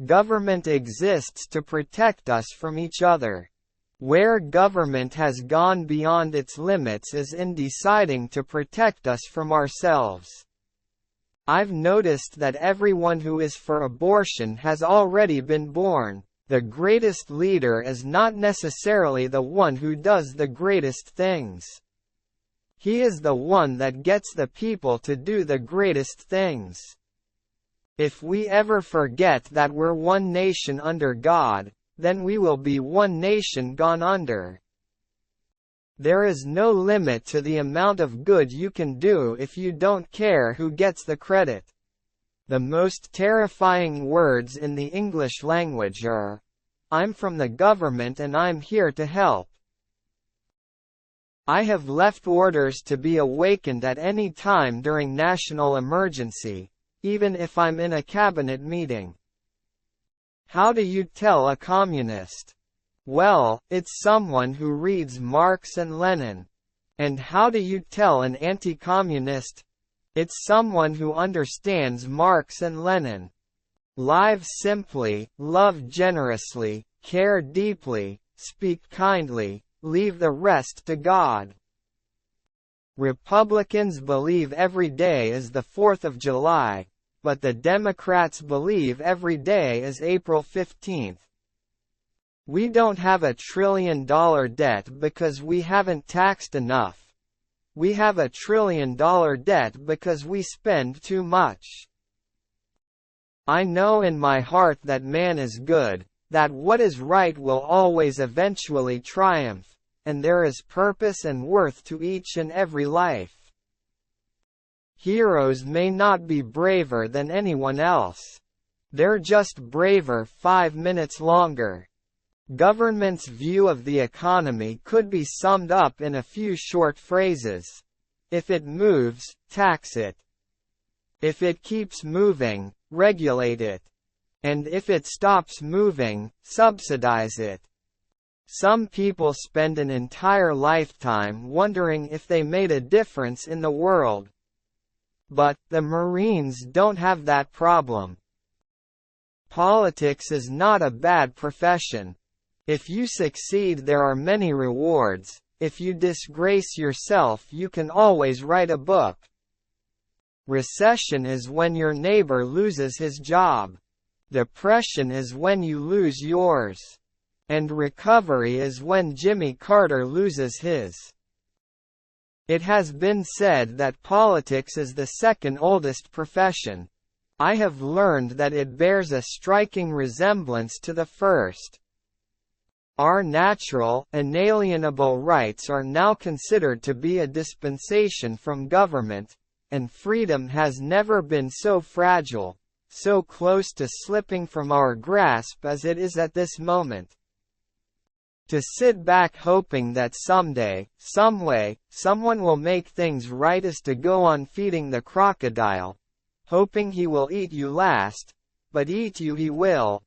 Government exists to protect us from each other. Where government has gone beyond its limits is in deciding to protect us from ourselves. I've noticed that everyone who is for abortion has already been born. The greatest leader is not necessarily the one who does the greatest things. He is the one that gets the people to do the greatest things. If we ever forget that we're one nation under God, then we will be one nation gone under. There is no limit to the amount of good you can do if you don't care who gets the credit. The most terrifying words in the English language are, "I'm from the government and I'm here to help." I have left orders to be awakened at any time during national emergency, even if I'm in a cabinet meeting. How do you tell a communist? Well, it's someone who reads Marx and Lenin. And how do you tell an anti-communist? It's someone who understands Marx and Lenin. Live simply, love generously, care deeply, speak kindly, leave the rest to God. Republicans believe every day is the 4th of July, but the Democrats believe every day is April 15th. We don't have $1 trillion debt because we haven't taxed enough. We have $1 trillion debt because we spend too much. I know in my heart that man is good, that what is right will always eventually triumph, and there is purpose and worth to each and every life. Heroes may not be braver than anyone else. They're just braver 5 minutes longer. Government's view of the economy could be summed up in a few short phrases. If it moves, tax it. If it keeps moving, regulate it. And if it stops moving, subsidize it. Some people spend an entire lifetime wondering if they made a difference in the world. But the Marines don't have that problem. Politics is not a bad profession. If you succeed, there are many rewards. If you disgrace yourself, you can always write a book. Recession is when your neighbor loses his job. Depression is when you lose yours. And recovery is when Jimmy Carter loses his. It has been said that politics is the second oldest profession. I have learned that it bears a striking resemblance to the first. Our natural, inalienable rights are now considered to be a dispensation from government, and freedom has never been so fragile, so close to slipping from our grasp as it is at this moment. To sit back hoping that someday, someway, someone will make things right is to go on feeding the crocodile, hoping he will eat you last, but eat you he will.